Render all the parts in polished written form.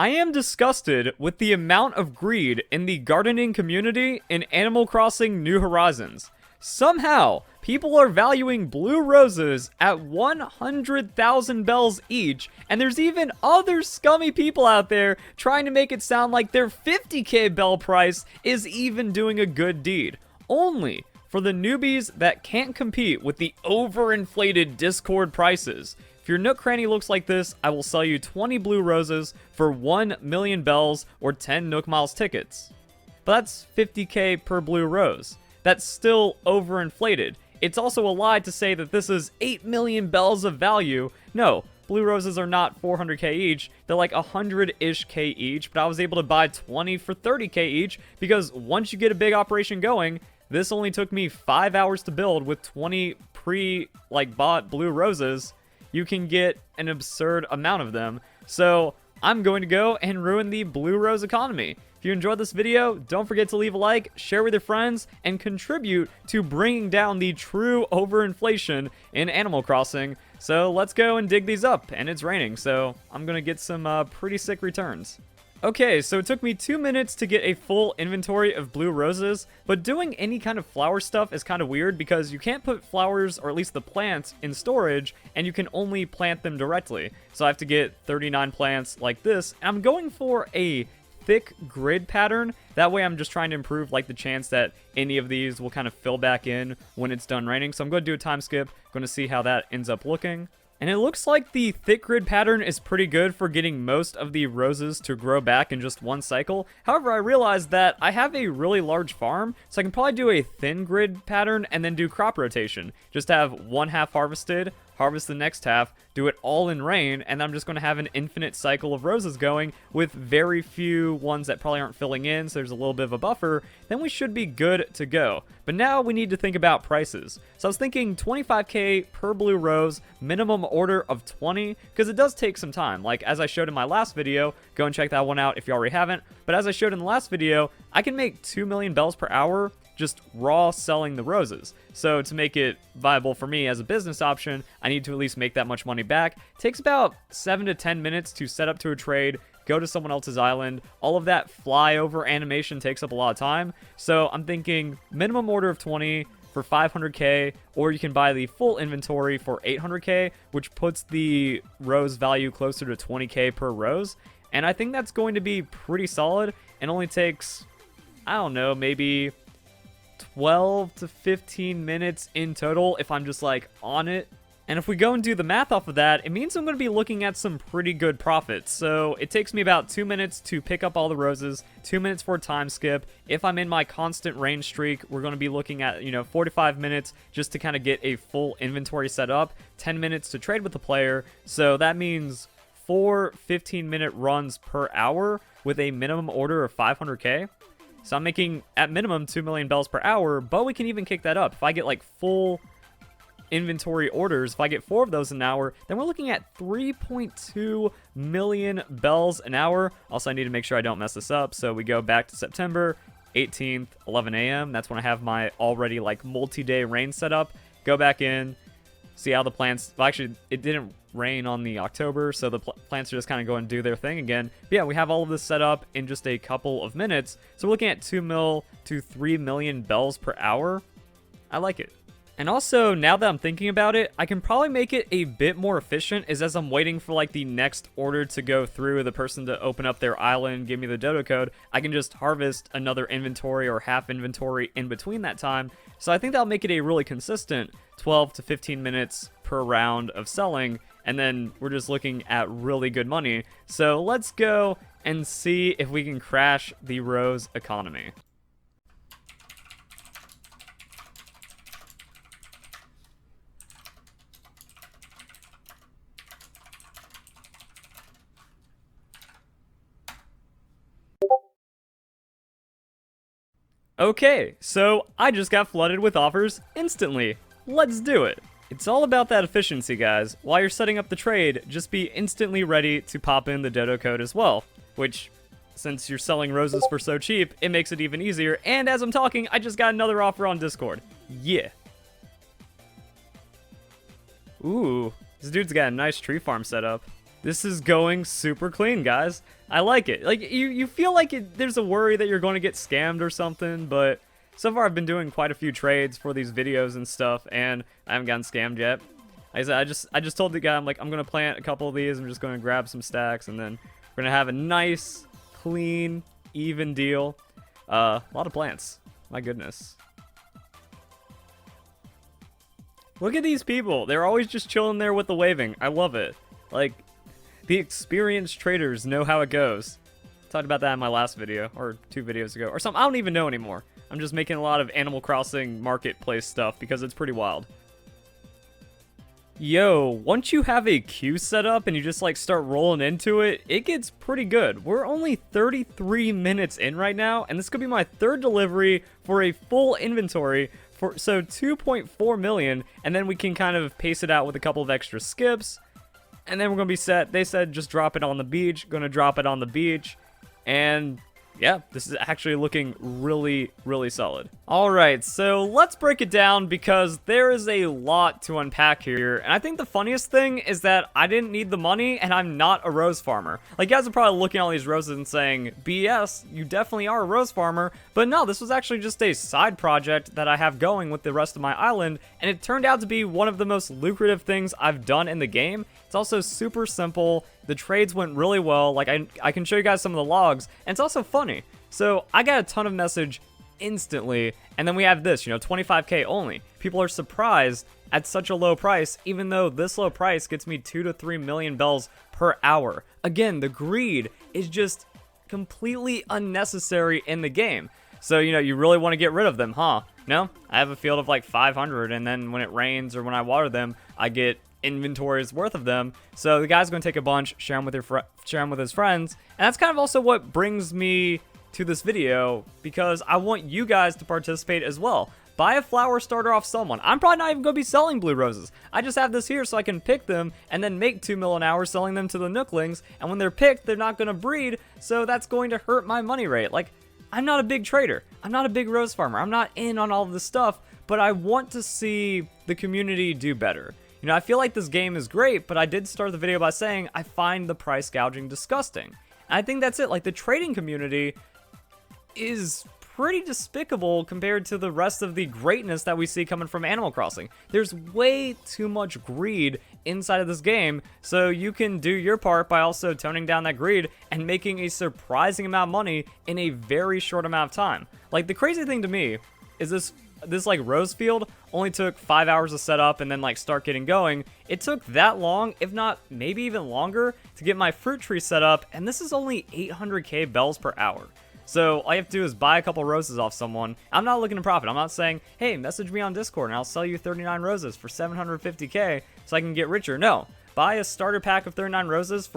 I am disgusted with the amount of greed in the gardening community in Animal Crossing New Horizons. Somehow, people are valuing blue roses at 100,000 bells each, and there's even other scummy people out there trying to make it sound like their 50k bell price is even doing a good deed. Only for the newbies that can't compete with the overinflated Discord prices. If your Nook Cranny looks like this, I will sell you 20 blue roses for 1 million bells or 10 Nook Miles tickets. But that's 50k per blue rose. That's still overinflated. It's also a lie to say that this is 8 million bells of value. No, blue roses are not 400k each. They're like 100-ish k each, but I was able to buy 20 for 30k each because once you get a big operation going, this only took me 5 hours to build with 20 bought blue roses. You can get an absurd amount of them. So I'm going to go and ruin the blue rose economy. If you enjoyed this video, don't forget to leave a like, share with your friends, and contribute to bringing down the true overinflation in Animal Crossing. So let's go and dig these up, and it's raining, so I'm going to get some pretty sick returns. Okay, so it took me 2 minutes to get a full inventory of blue roses, but doing any kind of flower stuff is kind of weird because you can't put flowers, or at least the plants, in storage, and you can only plant them directly. So I have to get 39 plants like this, and I'm going for a thick grid pattern. That way I'm just trying to improve the chance that any of these will kind of fill back in when it's done raining. So I'm going to do a time skip, going to see how that ends up looking. And it looks like the thick grid pattern is pretty good for getting most of the roses to grow back in just one cycle. However, I realized that I have a really large farm, so I can probably do a thin grid pattern and then do crop rotation. Just have one half harvested, harvest the next half, do it all in rain, and I'm just going to have an infinite cycle of roses going with very few ones that probably aren't filling in, so there's a little bit of a buffer. Then we should be good to go. But now we need to think about prices. So I was thinking 25k per blue rose, minimum order of 20, because it does take some time. Like as I showed in my last video, go and check that one out if you already haven't. But as I showed in the last video, I can make 2 million bells per hour just raw selling the roses. So to make it viable for me as a business option, I need to at least make that much money back. It takes about 7 to 10 minutes to set up to a trade, go to someone else's island. All of that flyover animation takes up a lot of time. So I'm thinking minimum order of 20 for 500k, or you can buy the full inventory for 800k, which puts the rose value closer to 20k per rose. And I think that's going to be pretty solid and only takes, I don't know, maybe 12 to 15 minutes in total if I'm just on it. And if we go and do the math off of that, it means I'm going to be looking at some pretty good profits. So it takes me about 2 minutes to pick up all the roses, 2 minutes for a time skip. If I'm in my constant rain streak, we're going to be looking at, 45 minutes just to kind of get a full inventory set up, 10 minutes to trade with the player. So that means 4 15-minute runs per hour with a minimum order of 500k. So I'm making, at minimum, 2 million bells per hour, but we can even kick that up. If I get, full inventory orders, if I get 4 of those an hour, then we're looking at 3.2 million bells an hour. Also, I need to make sure I don't mess this up, so we go back to September 18th, 11 a.m. That's when I have my already, multi-day rain set up. Go back in, see how the plants... Well, actually, it didn't rain on the October, so the plants are just kind of going to do their thing again. But yeah, we have all of this set up in just a couple of minutes. So we're looking at 2 mil to 3 million bells per hour. I like it. And also, now that I'm thinking about it, I can probably make it a bit more efficient as I'm waiting for the next order to go through, the person to open up their island, give me the dodo code, I can just harvest another inventory or half inventory in between that time. So I think that'll make it a really consistent 12 to 15 minutes per round of selling, and then we're just looking at really good money. So let's go and see if we can crash the rose economy. Okay, so I just got flooded with offers instantly. Let's do it. It's all about that efficiency, guys. While you're setting up the trade, just be instantly ready to pop in the dodo code as well, which, since you're selling roses for so cheap, it makes it even easier. And as I'm talking, I just got another offer on Discord. Yeah. Ooh, this dude's got a nice tree farm set up. This is going super clean, guys. I like it. Like, you feel like there's a worry that you're going to get scammed or something, but so far I've been doing quite a few trades for these videos and stuff, and I haven't gotten scammed yet. Like I said, I just told the guy, I'm like, I'm going to plant a couple of these. I'm just going to grab some stacks, and then we're going to have a nice, clean, even deal. A lot of plants. My goodness. Look at these people. They're always just chilling there with the waving. I love it. Like, the experienced traders know how it goes. Talked about that in my last video, or 2 videos ago, or something. I don't even know anymore. I'm just making a lot of Animal Crossing marketplace stuff because it's pretty wild. Yo, once you have a queue set up and you just like start rolling into it, it gets pretty good. We're only 33 minutes in right now, and this could be my 3rd delivery for a full inventory. So 2.4 million, and then we can kind of pace it out with a couple of extra skips, and then we're gonna be set. They said just drop it on the beach. Gonna drop it on the beach, and yeah, this is actually looking really, really solid. All right, so let's break it down because there is a lot to unpack here. And I think the funniest thing is that I didn't need the money and I'm not a rose farmer. Like, you guys are probably looking at all these roses and saying, BS, you definitely are a rose farmer. But no, this was actually just a side project that I have going with the rest of my island. And it turned out to be one of the most lucrative things I've done in the game. It's also super simple. The trades went really well. Like, I can show you guys some of the logs, and it's also funny. So I got a ton of message instantly, and then we have this, you know, 25k only. People are surprised at such a low price, even though this low price gets me 2 to 3 million bells per hour. Again, the greed is just completely unnecessary in the game. So, you know, you really want to get rid of them, huh? No? I have a field of like 500, and then when it rains or when I water them, I get inventories worth of them. So the guy's going to take a bunch, share them with his friends, and that's kind of also what brings me to this video, because I want you guys to participate as well. Buy a flower starter off someone. I'm probably not even going to be selling blue roses. I just have this here so I can pick them and then make 2 mil an hour selling them to the Nooklings, and when they're picked, they're not going to breed, so that's going to hurt my money rate. Like, I'm not a big trader. I'm not a big rose farmer. I'm not in on all of this stuff, but I want to see the community do better. You know, I feel like this game is great, but I did start the video by saying I find the price gouging disgusting. And I think that's it. Like, the trading community is pretty despicable compared to the rest of the greatness that we see coming from Animal Crossing. There's way too much greed inside of this game, so you can do your part by also toning down that greed and making a surprising amount of money in a very short amount of time. Like, the crazy thing to me is this like rose field only took 5 hours to set up and then like start getting going. It took that long, if not maybe even longer, to get my fruit tree set up, and this is only 800k bells per hour. So all you have to do is buy a couple roses off someone. I'm not looking to profit. I'm not saying, hey, message me on Discord and I'll sell you 39 roses for 750k so I can get richer. No, buy a starter pack of 39 roses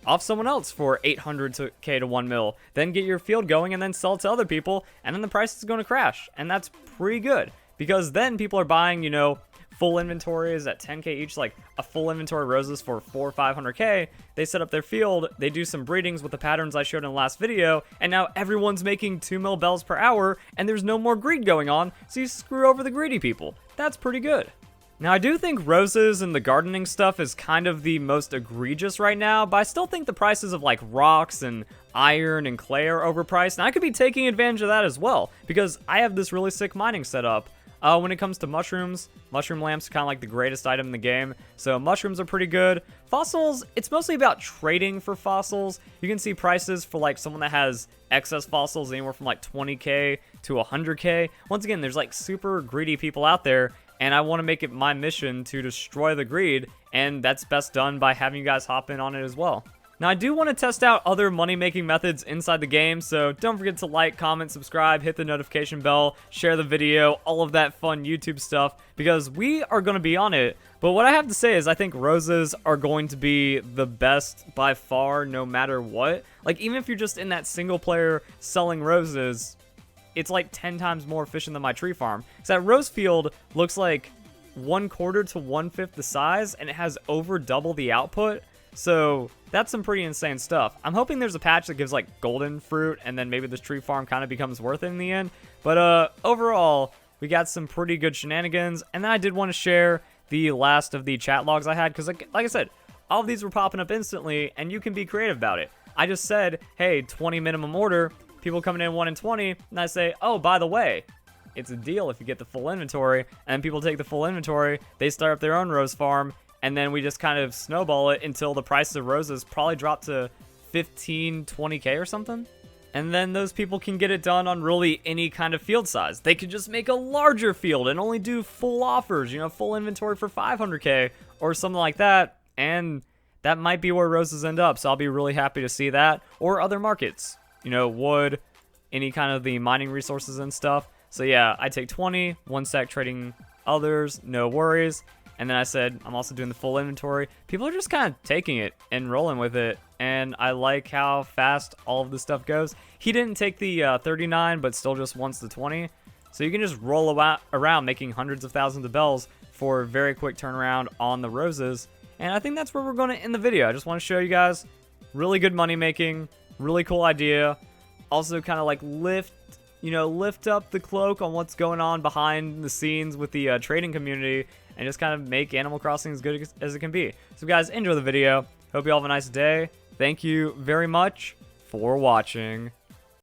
off someone else for 800k to 1 mil. Then get your field going and then sell it to other people, and then the price is going to crash. And that's pretty good, because then people are buying, you know, full inventories at 10k each, like a full inventory of roses for 400 or 500k. They set up their field, they do some breedings with the patterns I showed in the last video, and now everyone's making 2 mil bells per hour, and there's no more greed going on, so you screw over the greedy people. That's pretty good. Now, I do think roses and the gardening stuff is kind of the most egregious right now, but I still think the prices of like rocks and iron and clay are overpriced, and I could be taking advantage of that as well, because I have this really sick mining setup. When it comes to mushrooms, mushroom lamps are kind of like the greatest item in the game, so mushrooms are pretty good. Fossils, it's mostly about trading for fossils. You can see prices for like someone that has excess fossils anywhere from like 20k to 100k. Once again, there's like super greedy people out there, and I want to make it my mission to destroy the greed, and that's best done by having you guys hop in on it as well. Now, I do want to test out other money-making methods inside the game, so don't forget to like, comment, subscribe, hit the notification bell, share the video, all of that fun YouTube stuff, because we are going to be on it. But what I have to say is I think roses are going to be the best by far, no matter what. Like, even if you're just in that single player selling roses, it's like 10 times more efficient than my tree farm. So that rose field looks like 1/4 to 1/5 the size, and it has over double the output. So that's some pretty insane stuff. I'm hoping there's a patch that gives like golden fruit, and then maybe this tree farm kind of becomes worth it in the end. But overall, we got some pretty good shenanigans. And then I did want to share the last of the chat logs I had, because like I said, all of these were popping up instantly, and you can be creative about it. I just said, hey, 20 minimum order, people coming in 1 in 20, and I say, oh, by the way, it's a deal if you get the full inventory, and people take the full inventory, they start up their own rose farm, and then we just kind of snowball it until the prices of roses probably drop to 15, 20K or something. And then those people can get it done on really any kind of field size. They could just make a larger field and only do full offers, you know, full inventory for 500K or something like that. And that might be where roses end up. So I'll be really happy to see that. Or other markets, you know, wood, any kind of the mining resources and stuff. So yeah, I take 20, 1 stack trading others, no worries. And then I said, I'm also doing the full inventory. People are just kind of taking it and rolling with it. And I like how fast all of this stuff goes. He didn't take the 39, but still just wants the 20. So you can just roll around making hundreds of thousands of bells for a very quick turnaround on the roses. And I think that's where we're going to end the video. I just want to show you guys really good money making, really cool idea. Also kind of like lift up the cloak on what's going on behind the scenes with the trading community and just kind of make Animal Crossing as good as it can be. So guys, enjoy the video. Hope you all have a nice day. Thank you very much for watching.